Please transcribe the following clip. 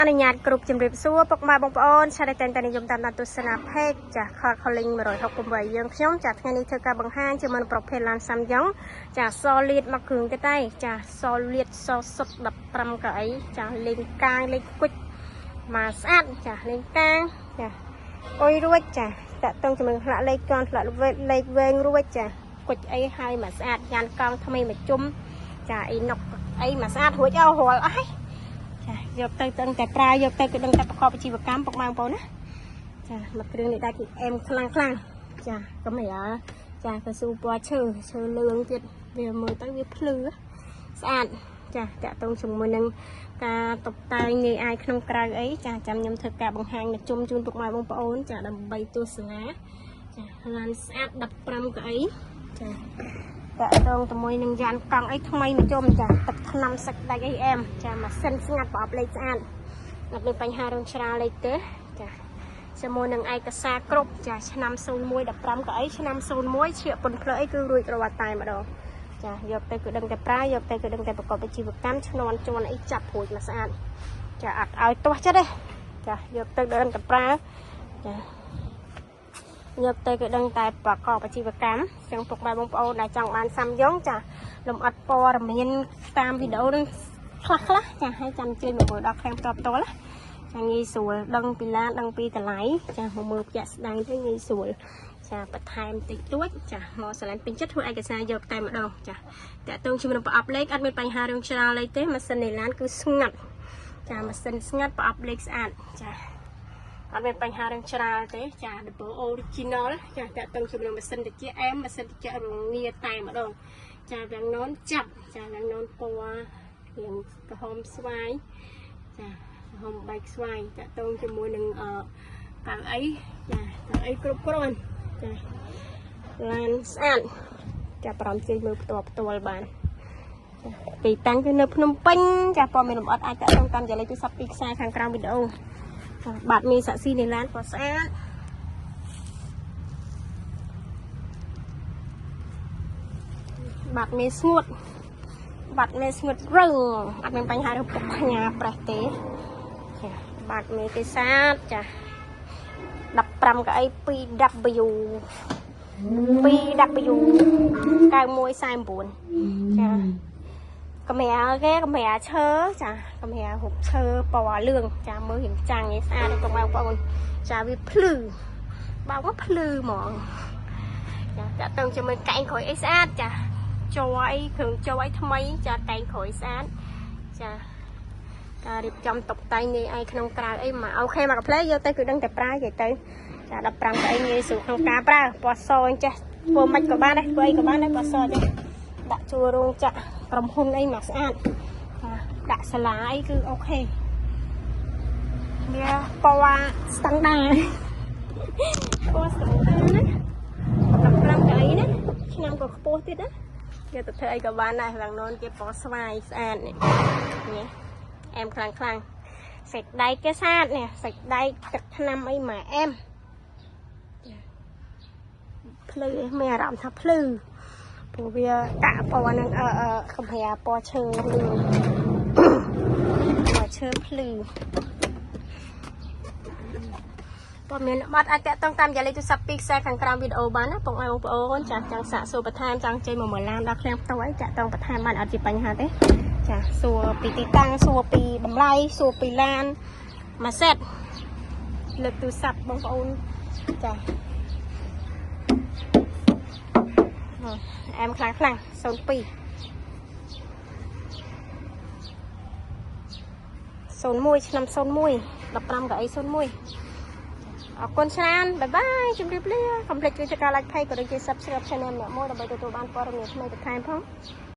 អនុញ្ញាតគ្រប់ជំរាបសួរពុកម៉ែបងប្អូនឆានែលតែងតែនិយមតាមដានទស្សនាเพจចា Calling 168យើងខ្ញុំចាថ្ងៃនេះធ្វើការបង្ហាញជាមួយប្រភេទឡានសាំយ៉ុងចា solid មកគ្រឿងទៀតទេចា solid សសុទ្ធ15កៅអីចាលេងកាងលេងគុជមកស្អាតចាលេងកាងចាអុយរួចចាតាក់តងជាមួយផ្លាកលេខកនផ្លាកលេខវែងរួចចាគុជអីហើយមកស្អាតយ៉ានកង់ថ្មីមកជុំចាអីនុកអីមកស្អាតរួចអស់រាល់អស់ចាយកទៅដឹងតែប្រើយកទៅគឺដឹងតែប្រកបអាជីវកម្មពុកម៉ែបងប្អូនណាចាមកគ្រឿងនេះដែរគឺអែមខ្លាំងចាកុំឲ្យចាទៅស៊ូពណ៌ឈើលឿងទៀតវាមើលទៅវាភ្លឺស្អាតចាតាក់ទងជាមួយនឹងការតុបតែងងាយអាយក្នុងក្រៅអីចាចាំខ្ញុំធ្វើការបង្ហាញមកជុំជូនពុកម៉ែបងប្អូនចាដើម្បីទស្សនាចាឡានស្អាត15កៅអីចាតាក់ទងជាមួយនឹងយ៉ានកង់អីថ្មីមកជុំចាទឹកថ្នាំសាច់ដាច់អីអែមចាម៉ាស៊ីនស្ងាត់ប្រអប់លេខស្អាតអត់មានបញ្ហារងច្រាលលេខទេចាជាមួយនឹងឯកសារគ្រប់ចាឆ្នាំ01 15កៅអីឆ្នាំ01ឈៀកពុនភ្លើអីគឺរួចរាល់តែម្ដងចាយកទៅគឺដឹងតែប្រើយកទៅគឺដឹងតែប្រកបអាជីវកម្មឈ្នន់ជន់អីចាប់រួចមកស្អាតចាអត់ឲ្យទាស់ចិត្តទេចាយកទៅដឹងតែប្រើចាយកទៅគឺដឹងតែប្រកបអាជីវកម្មចឹងពុកម៉ែបងប្អូនដែលចង់បានសាំយ៉ុងចាលំអិតព័ត៌មានតាមវីដេអូនឹងខ្លះចាឲ្យចាំជួយមកមើលដល់ខាងផ្ទាល់ចាងាយស្រួលដឹងពីឡានដឹងពីតម្លៃចាមកមើលជាក់ស្ដែងទៅងាយស្រួលចាបន្ថែមតិចតួចចាមកស្រឡាញ់ពេញចិត្តធ្វើឯកសារយកតែម្ដងចាតាក់ទងជាមួយនឹងប្រអប់លេខអត់មានបញ្ហារឿងច្រាលលេខទេម៉ាស៊ីននៃឡានគឺស្ងាត់ចាម៉ាស៊ីនស្ងាត់ប្រអប់លេខស្អាតចាអត់មានបញ្ហារឿងច្រាលទេចាដំបូង original ចាតាក់ទងជាមួយនឹងម៉ាស៊ីនតិចអែមម៉ាស៊ីនតិចរងាតែម្ដងចាវាំងននចាប់ចាវាំងននពណ៌រាងក្រហមស្វាយចាក្រហមបែកស្វាយតាក់ទងជាមួយនឹងកៅអីចាកៅអីគ្រប់គ្រាន់ចាឡានស្អាតចាប្រំជិះមើលផ្ទាល់បានទីតាំងគឺនៅភ្នំពេញចាព័ត៌មានលម្អិតអាចតាក់ទងតាមលេខទូរស័ព្ទពីខ្សែខាងក្រោមវីដេអូបាត់មានសាក់ស៊ីនៃឡានក៏ស្អាតបាត់មានស្ងួតរឹងអត់មានបញ្ហារឿងពុកផ្ញើប្រេះទេចាបាត់មានទេសាទចា15កៅអី 2W 9149ចាកម្រាគេកម្រាឈើចាកម្រារូបឈើពណ៌លឿងចាមើលរៀងចាំងឯស្អាតទេបងប្អូនចាវាភ្លឺបើមកភ្លឺហ្មងចាតាក់ទងជាមួយកែងក្រោយអីស្អាតចាជ័រអីគ្រឿងជ័រអីថ្មីចាកែងក្រោយស្អាតចាការរៀបចំតុបតែងងាយអីក្នុងក្រៅអីមកអូខេមកកាផ្លេយកទៅគឺដឹងតែប្រើនិយាយទៅចា15កៅអីងាយស្រួលក្នុងការប្រើពណ៌សអញ្ចេះធ្វើមិនក៏បានដែរធ្វើអីក៏បានដែរពណ៌សចេះដាក់ជួររោងចក្រក្រុមហ៊ុនអីមកស្អាតដាក់សាលាអីគឺអូខេវាពណ៌ស្តង់ដារពណ៌ស្តង់ដារណា15កៅអីណាឆ្នាំក៏ខ្ពស់ទៀតណាយកទៅធ្វើអីក៏បានដែរឡើងននគេពណ៌ស្វាយស្អាតនេះអែមខ្លាំងសាច់ដៃគេស្អាតនេះសាច់ដៃទឹកថ្នាំអីមកអែមភ្លឺមានអារម្មណ៍ថាភ្លឺព្រោះវាកាក់ពណ៌នឹងកម្រាពណ៌ឈើលឿងពណ៌ឈើភ្លឺព័ត៌មានបាត់អាចតាក់ទងតាមលេខទូរស័ព្ទពីខ្សែខាងក្រោមវីដេអូបានណាបងប្អូនចាចង់សាកសួរបន្ថែមចង់ចេញមកមើលឡានដល់ឃ្លាំងផ្ទាល់អីតាក់ទងបន្ថែមបានអត់ជាបញ្ហាទេចាសួរពីទីតាំងសួរពីតម្លៃសួរពីឡានមួយសេតលើកទូរស័ព្ទបងប្អូនចាអែមខ្លាំង02 01ឆ្នាំ01 15កៅអី01អរគុណច្រើនបាយបាយជម្រាបលាកុំភ្លេចជួយចុច like page ក៏ដូចជា subscribe channel មួយដើម្បីទទួលបានព័ត៌មានថ្មីបន្ថែមផង